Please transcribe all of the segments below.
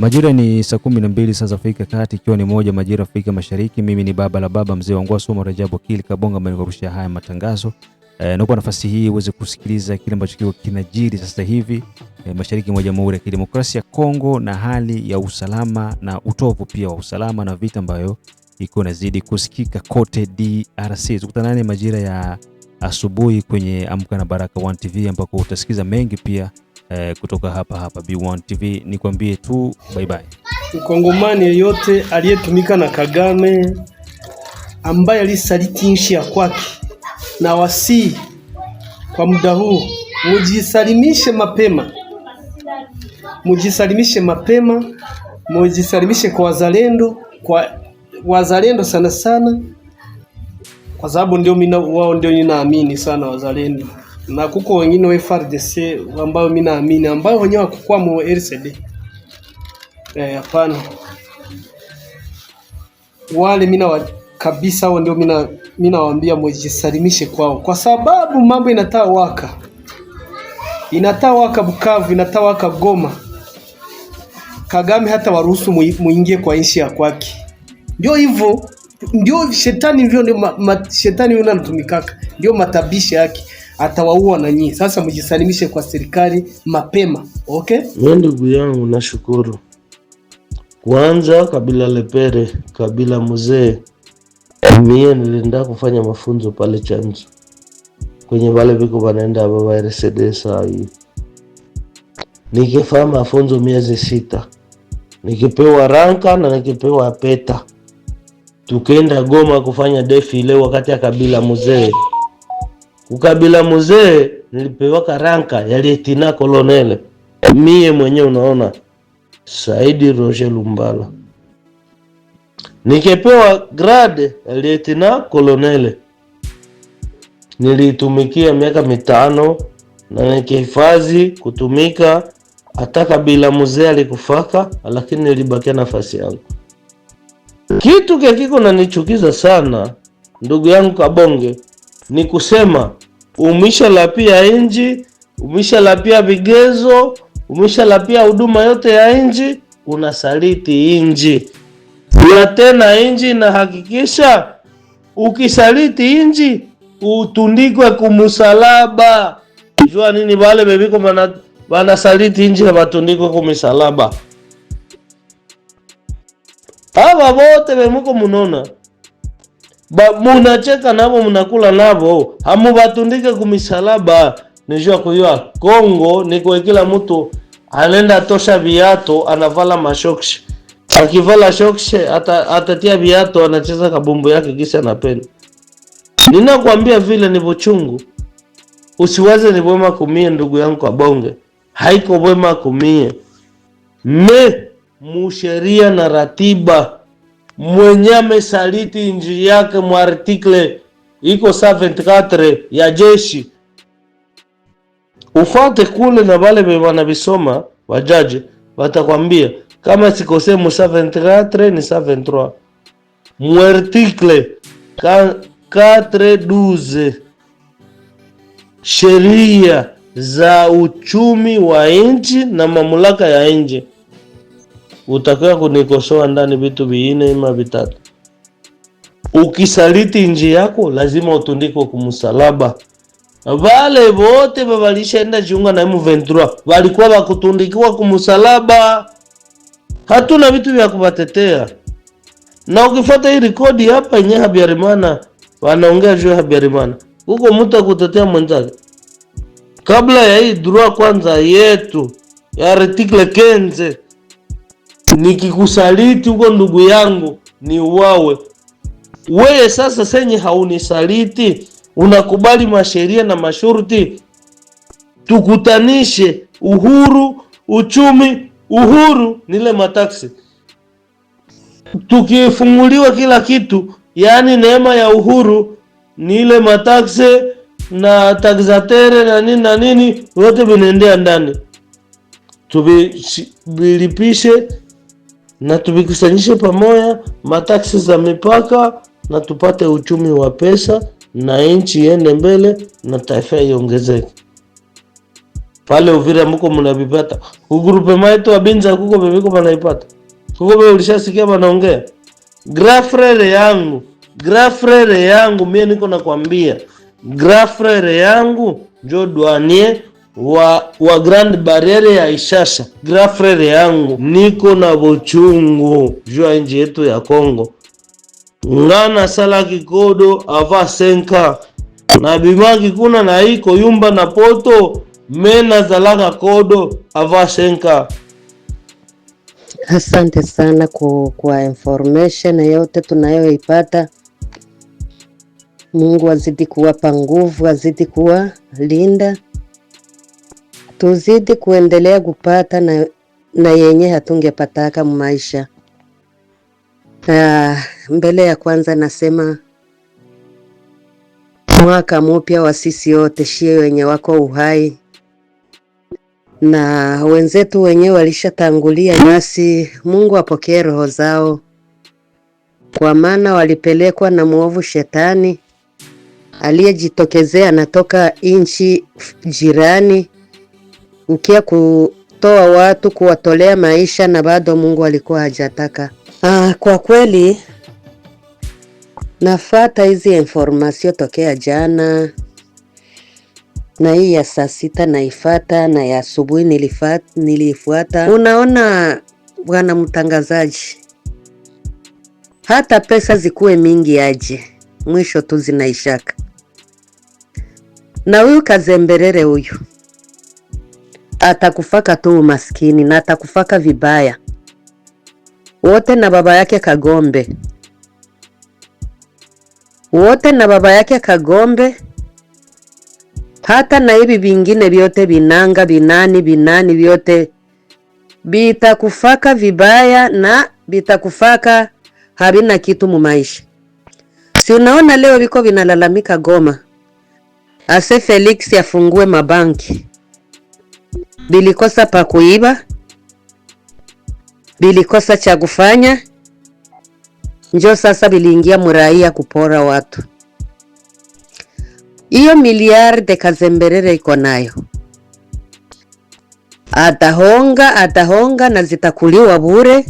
Majira ni saa 12 saa za Afrika Kati, ikiwa ni moja majira Afrika Mashariki. Mimi ni baba la baba mzee wangu Soma Rajabu Akili Kabonga, mnakurushia haya matangazo. Na kwa nafasi hii uweze kusikiliza kile ambacho kinajiri sasa hivi mashariki mwa Jamhuri ya Kidemokrasia ya Kongo, na hali ya usalama na utovu pia wa usalama na vita ambayo iko inazidi kusikika kote DRC. Tukutanane majira ya asubuhi kwenye Amka na Baraka 1 TV ambako utasikiza mengi pia kutoka hapa B1 TV. Nikwambie tu bye bye. Mkongomani yeyote aliyetumika na Kagame, ambaye alisaliti nchi ya kwake, na wasi kwa muda huu mujisalimishe mapema. Mujisalimishe kwa wazalendo sana sana, kwa sababu wao ndio ninaamini sana wazalendo, na kuko wengine wa FARDC ambao mimi naamini, ambao wenyewe wakukua mu RCD. Hapana. Wale kabisa wao ndio mimi nawaambia mujisalimishe kwao, kwa sababu mambo inatawaka Bukavu, inatawaka Goma. Kagame hata waruhusu muingie kwa nchi ya kwake. Ndio hivyo, ndio shetani, ndio shetani yule anatumikaka, ndio matabisha yake, atawaua na nyinyi. Sasa mujisalimishe kwa serikali mapema, okay? Mimi ndugu yangu nashukuru. Kwanza Kabila Lepere, Kabila mzee, mimi nilienda kufanya mafunzo pale Chanzo, kwenye wale viko wanaenda baba RCD saa hii. Nikifanya mafunzo miezi 6. Nikipewa ranka na nikipewa peta. Tukaenda Goma kufanya defile wakati ya Kabila mzee. Ukabila mzee nilipewa ranka ya lieutenant colonel. Mie mwenyewe unaona Saidi Roger Lumbala. Nikipewa grade ya lieutenant colonel. Nilitumikia miaka 5 na nikihifadhi kutumika. Hata Kabila mzee alikufaka, lakini nilibakia nafasi yangu. Kitu kiko nanichukiza sana ndugu yangu Kabonge ni kusema umeshalapia inji, umeshalapia vigezo, umeshalapia huduma yote ya inji, unasaliti inji. Na tena inji na hakikisha ukisaliti inji utundikwe kumsalaba. Jua nini wale bebiko bana saliti inji na batundikwe kumsalaba. Aba wote bemuko munona. Munacheka nabo, munakula nabo, hamu batundike kumisalaba. Nijua kujua Kongo niko kila mtu anenda tosha viato, anavala mashokshi. Akivala shokshi atatia viato, anacheza kabumbu yake kisa anapenda. Ninakwambia vile ni bochungu. Usiwaze ni bwema kumie ndugu yangu Kabonge. Haiko bwema kumie. Musheria na ratiba mwenye amesaliti inji yake mu article iko 74 ya jeshi, ufate kule na wale wanabisoma wajaji watakwambia kama sikose mu 74 ni 73 mu article 412 sheria za uchumi wa inchi na mamlaka ya inchi. Utakuwa kunikosoa ndani vitu viine ima 3. Ukisaliti inji yako lazima utundikwe kumsalaba. Wale wote walishaenda jiunga na M23 walikuwa wakutundikiwa kumsalaba. Hatuna vitu vya kubatetea. Na ukifuata hii rekodi hapa yenye Habyarimana wanaongea juu ya Habyarimana, huko mtu akutetea mwenzake. Kabla ya hii droit kwanza yetu ya article 15, nikikusaliti huko ndugu yangu ni uwawe. Wewe sasa senye haunisaliti, unakubali masheria na masharti, tukutanishe uhuru, uchumi, uhuru nile mataksi. Tukifunguliwa kila kitu, yani neema ya uhuru nile mataksi na taxatere na nini wote vinaendea ndani. Tubilipishe na tubikusanyishe pamoja mataksi za mipaka na tupate uchumi wa pesa na nchi iende mbele na taifa iongezeke. Pale Uvira mko mnavipata. Ugrupe maetu abinza kuko bebiko banaipata. Kuko bebe ulishasikia banaongea. Grand frere yangu mimi niko nakwambia. Grand frere yangu njo douanier wa Grande Barriere ya Ishasha. Grand frere yangu niko na bochungu jua nchi yetu ya Kongo. Ngana sala kikodo ava senka na bimagi kuna na iko yumba na poto mena zalaka kodo ava senka. Asante sana kwa information yote tunayoipata. Mungu azidi kuwapa nguvu, azidi kuwa linda, tuzidi kuendelea kupata na yenye hatungepataka maisha. Mbele ya kwanza nasema mwaka mpya wa sisi wote, shie wenye wako uhai na wenzetu wenye walishatangulia, basi Mungu apokee roho zao, kwa maana walipelekwa na muovu shetani aliyejitokezea natoka inchi jirani ukia kutoa watu kuwatolea maisha, na bado Mungu alikuwa hajataka. Kwa kweli nafata hizi information tokea jana, na hii ya saa 6 naifata, na ya asubuhi nilifuata. Unaona bwana mtangazaji, hata pesa zikuwe mingi aje, mwisho tu zinaishaka. Na huyu Kazemberere huyu atakufaka tu umaskini, na atakufaka vibaya wote, na baba yake Kagombe wote, na baba yake Kagombe, hata na hivi vingine vyote binanga binani vyote bitakufaka vibaya, na bitakufaka habina kitu mu maisha. Si unaona leo biko vinalalamika Goma ase Felix afungue mabanki, bilikosa pa kuiba, bilikosa cha kufanya, njo sasa biliingia muraia kupora watu. Iyo miliarde Kazemberere iko nayo, atahonga na zitakuliwa bure,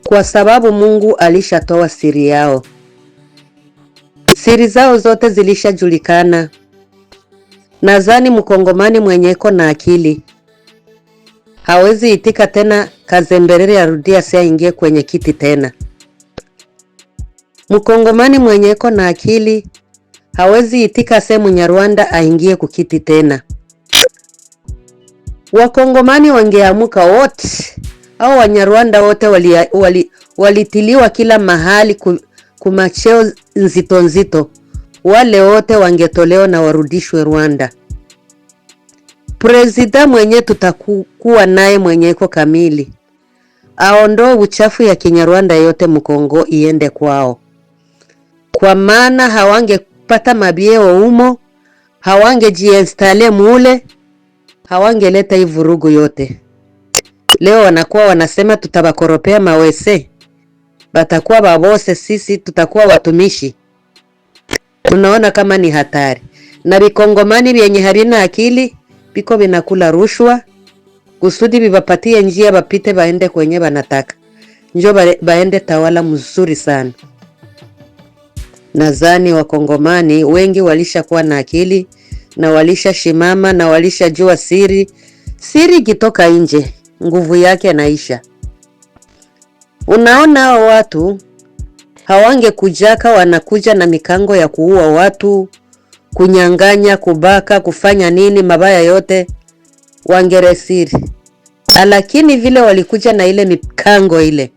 kwa sababu Mungu alishatoa siri yao. Siri zao zote zilishajulikana. Nadhani mkongomani mwenyeko na akili hawezi itika tena Kazemberere arudia sia ingie kwenye kiti tena. Mkongomani mwenyeko na akili hawezi itika semu Nyarwanda aingie kukiti tena. Wakongomani wangeamuka wote, au Wanyarwanda wote walitiliwa kila mahali kumacheo nzito, wale wote wangetolewa na warudishwe Rwanda. Prezida mwenye tutakuwa naye mwenyeko kamili aondoe uchafu ya Kinyarwanda yote Mkongo iende kwao, kwa maana hawangepata mabieo umo, hawangejiinstale mule, hawangeleta hii vurugu yote. Leo wanakuwa wanasema tutabakoropea mawese, batakuwa babose, sisi tutakuwa watumishi. Tunaona kama ni hatari. Na bikongomani vyenye harina akili biko binakula rushwa kusudi bibapatie njia bapite baende kwenye banataka, njo baende tawala mzuri sana. Nadhani wakongomani wengi walishakuwa na akili na walishashimama na walishajua siri kitoka nje nguvu yake naisha. Unaona hao watu hawange kujaka, wanakuja na mikango ya kuua watu, kunyanganya, kubaka, kufanya nini mabaya yote, wangeresiri. Lakini vile walikuja na ile mikango ile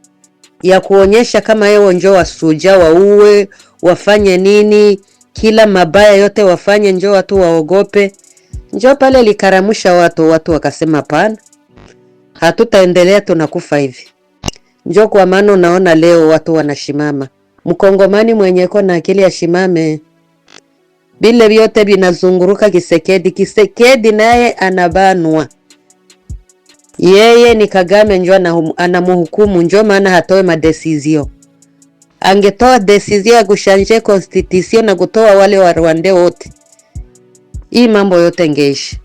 ya kuonyesha kama yeo njo wasuja, wauwe, wafanye nini, kila mabaya yote wafanye, njo watu waogope, njo pale likaramusha watu wakasema pana, hatutaendelea, tunakufa hivi. Njo kwa maana unaona leo watu wanashimama. Mkongomani mwenyeko na akili ya shimame. Bile vyote binazunguruka Kisekedi naye anabanwa. Yeye ni Kagame njo anamuhukumu, njo maana hatoe madesizio. Angetoa desizio ya kushanje constitution na kutoa wale wa Rwanda wote, hii mambo yote ngeishi.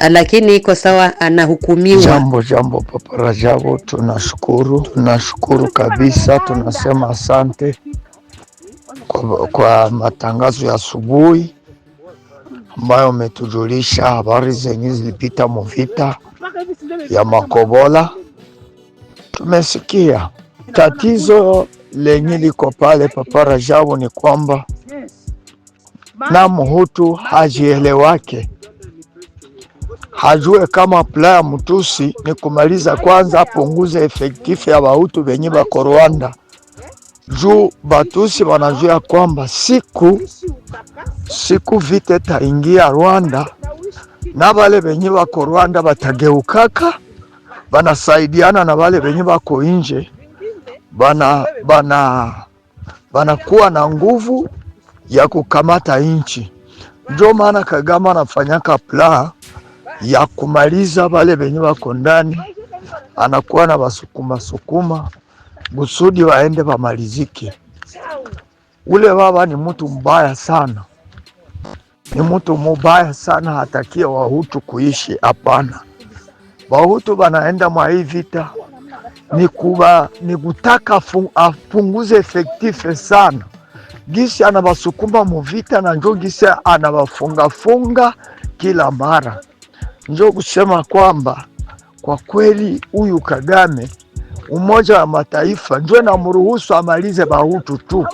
lakini iko sawa, anahukumiwa. Jambo Papa Rajabu, tunashukuru kabisa, tunasema asante kwa matangazo ya asubuhi ambayo umetujulisha habari zenye zilipita movita ya Makobola. Tumesikia tatizo lenye liko pale Papa Rajabu ni kwamba na Mhutu hajielewake, hajue kama plan ya Mtusi ni kumaliza kwanza apunguze efektifu ya Bahutu benye bako Rwanda, juu Batusi wanajua kwamba siku vita taingia Rwanda na bale benye bako Rwanda batageukaka, banasaidiana na bale benye bako inje, banakuwa na nguvu ya kukamata inchi. Ndio maana Kagame anafanyaka plan ya kumaliza bale benye bako ndani, anakuwa na basukuma busudi waende bamalizike. Ule baba ni mtu mbaya sana, ni mtu mubaya sana, hatakie Wahutu kuishi. Hapana, Wahutu banaenda mwa hii vita ni kutaka apunguze efektife sana, gisi anabasukuma muvita na njo gisi anabafunga kila mara. Njo kusema kwamba kwa kweli huyu Kagame, Umoja wa Mataifa njo na mruhusu amalize Bahutu tu.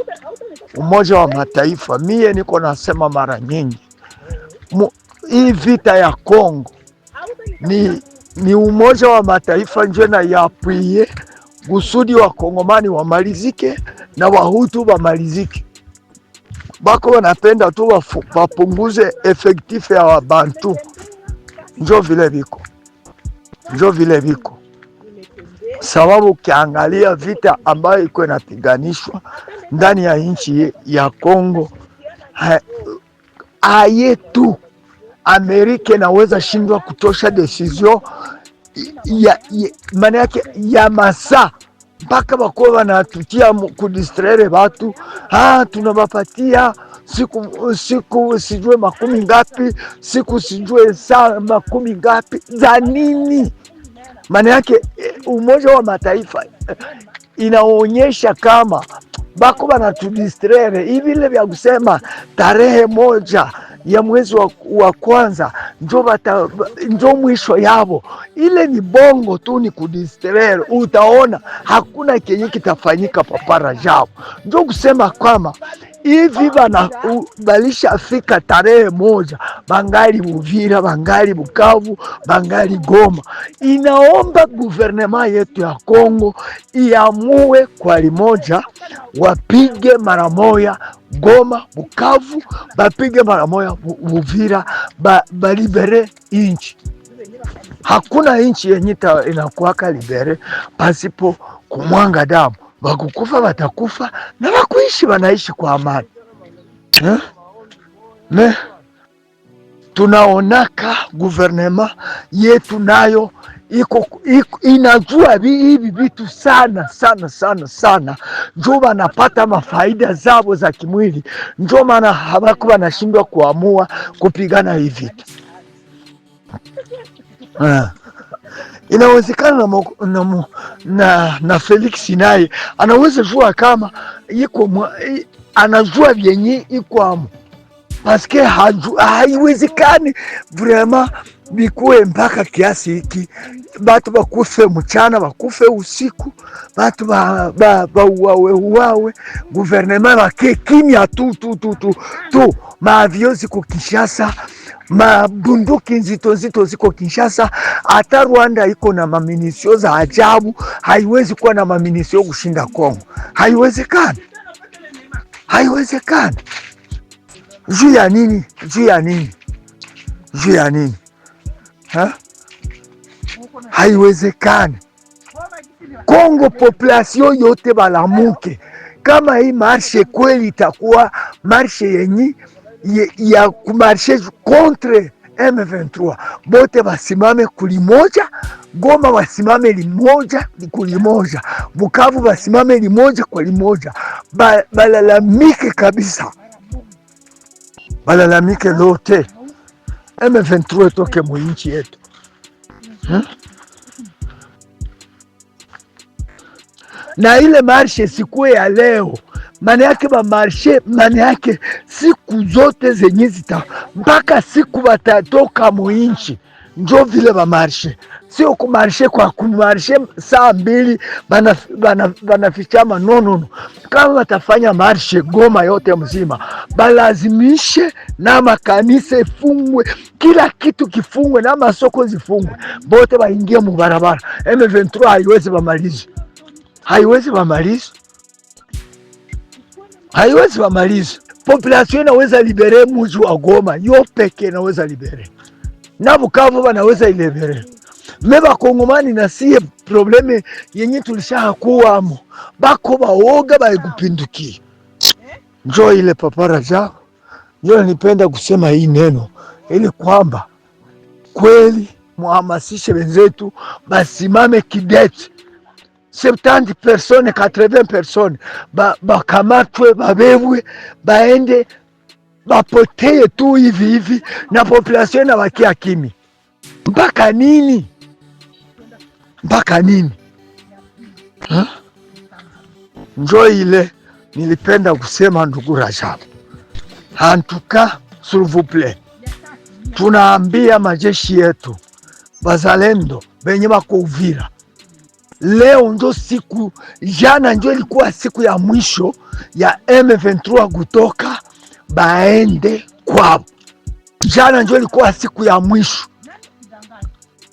Umoja wa Mataifa, mie niko nasema mara nyingi, hii vita ya Kongo ni Umoja wa Mataifa njo na yapwie kusudi wa Kongomani wamalizike na Wahutu wamalizike. Bako wanapenda tu wapunguze efektifu ya Wabantu. Njo vile biko sababu ukiangalia vita ambayo iko inapiganishwa ndani ya nchi ya Kongo, ayetu Amerika inaweza shindwa kutosha decision maana yake ya masaa mpaka bako wanatutia kudistraire watu. Tunabapatia siku sijue makumi ngapi, siku sijue saa makumi ngapi za nini? Maana yake Umoja wa Mataifa inaonyesha kama bako banatudistraire hivi. Ile vya kusema tarehe 1 ya mwezi wa kwanza njo mwisho yabo, ile ni bongo tu, ni kudistraire. Utaona hakuna kenye kitafanyika Papa Rajabu. Njo kusema kama hivi balisha fika tarehe 1, bangali Uvira, bangali Bukavu, bangali Goma. Inaomba guvernema yetu ya Kongo iamue kwa limoja, wapige mara moja Goma, Bukavu, bapige mara moja Uvira, balibere inchi. Hakuna inchi yenye inakuwaka libere pasipo kumwanga damu. Wakukufa watakufa na wakuishi wanaishi kwa amani. Tunaonaka guvernema yetu nayo inajua hivi vitu sana, njo wanapata mafaida zabo za kimwili, njo maana hawako wanashindwa kuamua kupigana hivi vitu. Inawezekana na Felix naye anaweza jua kama anajua vyenye iko amo, paske haiwezekani vraiment bikuwe mpaka kiasi hiki, batu bakufe mchana, bakufe usiku, batu uwawe, guvernema bake kimya tu, maavio ziko Kinshasa, mabunduki nzito ziko Kinshasa. Hata Rwanda iko na maminisio za ajabu, haiwezi kuwa na maminisio kushinda Kongo. Haiwezekani. Juu ya nini? Haiwezekani. Kongo population yote balamuke. Kama hii marshe kweli itakuwa marshe yenye ya kumarshe contre M23, bote basimame kulimoja, Goma basimame limoja kulimoja, Bukavu basimame limoja kwa limoja, balalamike kabisa, balalamike lote. M23 toke mwinchi yetu. Na ile marshe sikuwe ya leo, maana yake marshe, maana yake siku zote zenye zita mpaka siku watatoka mwinchi, njo vile marshe. Sio kumarshe kwa kumarshe saa mbili banafichama, no. Kama watafanya marshe Goma yote mzima, balazimishe na makanisa ifungwe, kila kitu kifungwe na masoko zifungwe, bote baingie mu barabara. M23 haiwezi bamaliza, haiwezi bamaliza. Population inaweza libere muji wa Goma yo peke, inaweza libere na Bukavu banaweza ilibere. Meba Kongomani na siye probleme yenye tulishakuwamo, bako baoga baigupinduki. Njo ile papara zao, njo nipenda kusema hii neno ili kwamba kweli muhamasishe wenzetu basimame kidete. 70 personnes 80 personnes bakamatwe, babebwe, baende bapoteye tu hivi na population na wakia kimi. Mpaka nini? Njo ile nilipenda kusema, ndugu Rajabu. Antuka, s'il vous plaît, tunaambia majeshi yetu bazalendo benye bako Uvira, leo njo siku, jana njo ilikuwa siku ya mwisho ya M23 kutoka baende kwao. Jana njo ilikuwa siku ya mwisho.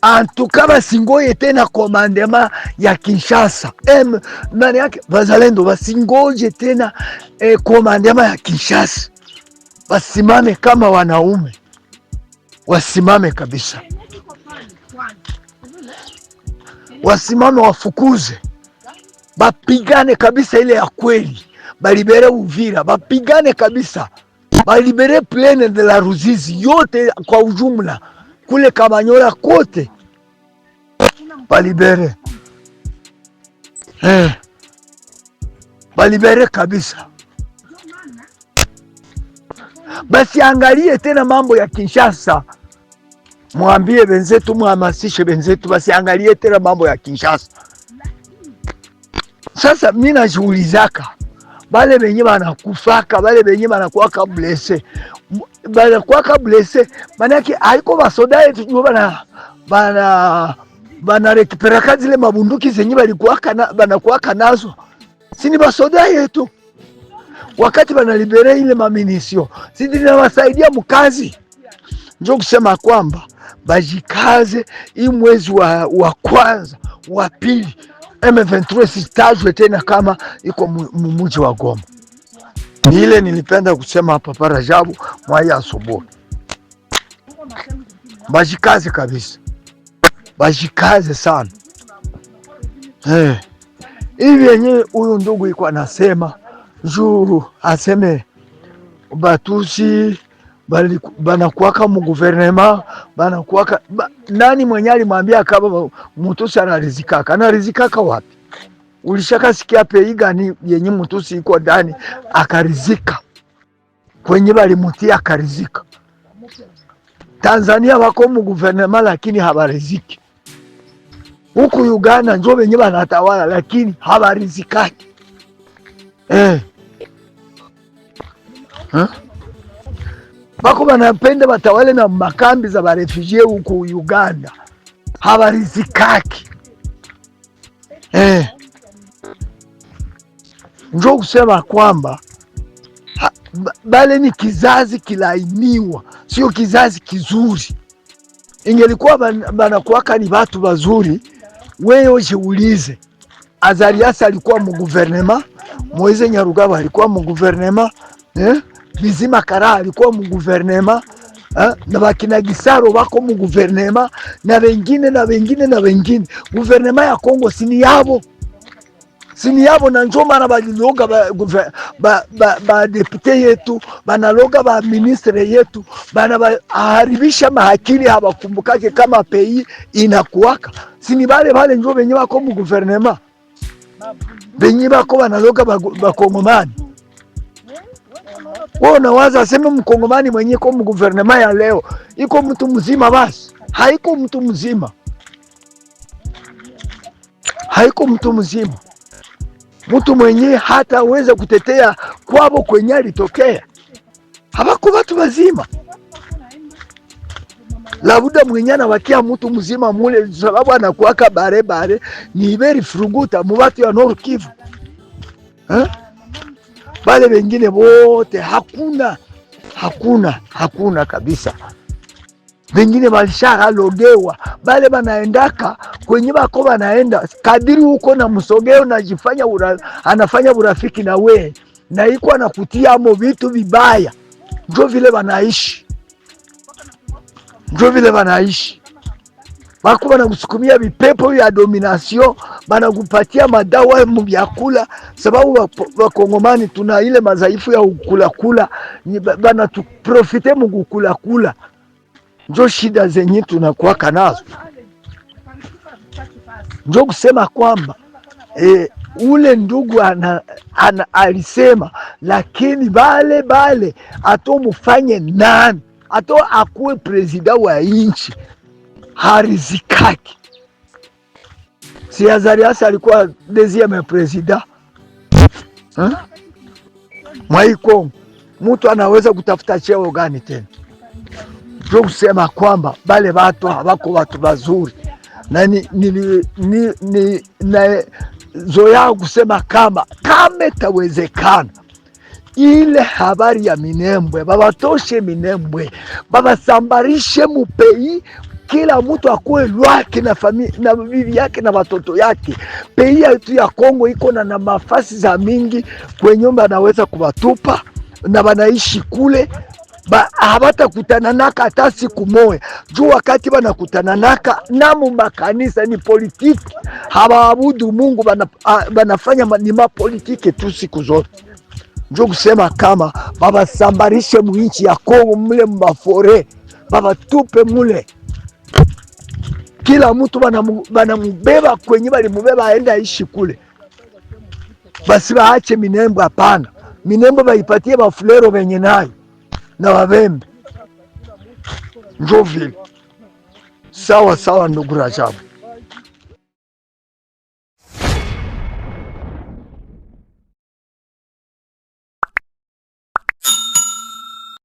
Antuka basingoye tena komandema ya Kinshasa. Maana yake bazalendo basingoje tena komandema ya Kinshasa. Basimame kama wanaume, wasimame kabisa, wasimame, wafukuze, bapigane kabisa ile ya kweli, balibere Uvira, bapigane kabisa, balibere Plaine de la Ruzizi yote kwa ujumla, kule Kamanyola kote balibere, balibere kabisa. Basi angalie tena mambo ya Kinshasa, mwambie benzetu, muhamasishe benzetu basi angalie tena mambo ya Kinshasa. Sasa mimi najiulizaka bale benye banakufaka, bale benye banakuwaka blesse, maana yake haiko basoda yetu ndio bana rekipera zile mabunduki zenye banakuwaka nazo, sini basoda yetu. Wakati banalibere ile maminisio, sisi tunawasaidia mkazi. Njo kusema kwamba bajikaze, hii mwezi wa kwanza wa pili M23 sitajwe tena kama iko mumuji wa Goma. Ile nilipenda kusema hapa para Rajabu mwaya asubuhi. Bajikaze kabisa, bajikaze sana. Hivi yenye huyu ndugu iko anasema juu aseme Batusi banakuwaka mu guvernema, banakuwaka nani mwenye alimwambia kama Mutusi anarizikaka wapi? Ulishaka sikia pei gani yenye Mutusi iko ndani akarizika, kwenye balimutia akarizika? Tanzania wako mu guvernema lakini habariziki. Huku Uganda njo benye banatawala lakini habarizikaki. Bako banapenda batawale na makambi za barefugee huku Uganda, habarizikaki. Njo kusema kwamba bale ni kizazi kilainiwa, sio kizazi kizuri. Ingelikuwa banakuwaka ni batu bazuri, wewe jiulize. Azarias alikuwa mu guvernema, Moise Nyarugabo alikuwa mu guvernema, Bizima Kara alikuwa mu guvernema, na bakina Gisaro bako mu guvernema, na wengine. Guvernema ya Kongo sini yabo, na njo maana baliloga ba depute yetu, banaloga ba ministre yetu, banaharibisha mahakili, habakumbukake kama pei inakuwaka. Sini bale njo benye bako mu guvernema, benye bako banaloga ba Kongomani. Wewe unawaza aseme mkongomani mwenye kwa mguvernema ya leo iko mtu mzima? Basi haiko mtu mzima, haiko mtu mzima. Mtu mwenye hata aweze kutetea kwabo kwenye alitokea, habako watu wazima. Labuda mwenye anawakia mtu mzima mule, sababu anakuwaka bare ni very fruguta mu watu ya Nord Kivu. Bale wengine wote hakuna kabisa. Wengine walishalogewa, bale banaendaka kwenye bako banaenda kadiri huko na msogeo najifanya anafanya urafiki na we na iko anakutia amo vitu vibaya. Ndio vile banaishi, bako banakusukumia vipepo ya domination, banakupatia madawa mu vyakula, sababu wakongomani tuna ile madhaifu ya ukula, banatuprofite mu kukula. Njo shida zenye tunakuwa nazo. Njo kusema kwamba ule ndugu alisema, lakini bale ato mufanye nani, ato akuwe presida wa inchi harizikaki. Si Azarias alikuwa deuxième presida Mwaikongo, mtu anaweza kutafuta cheo gani tena? Ndio kusema kwamba bale watu hawako watu bazuri, na zoea kusema kama itawezekana ile habari ya Minembwe babatoshe Minembwe, babasambarishe mupei, kila mtu akuwe lwake na bibi yake na watoto yake. Pei yetu ya Kongo iko na mafasi za mingi kwenye anaweza kuwatupa na banaishi kule. Habata kutananaka hata siku moja, juu wakati banakutananaka na makanisa ni politiki, habaabudu Mungu, banafanya ni mapolitiki tu siku zote. Njoo kusema kama baba sambarishe mwinchi ya Kongo mule mbafore, baba tupe mule, kila mtu banamubeba kwenye balimubeba aenda aishi kule. Basi baache Minembwe, hapana. Minembwe baipatie bafulero benye nayo na wabembe. Njoo vile sawa, ndugu Rajabu.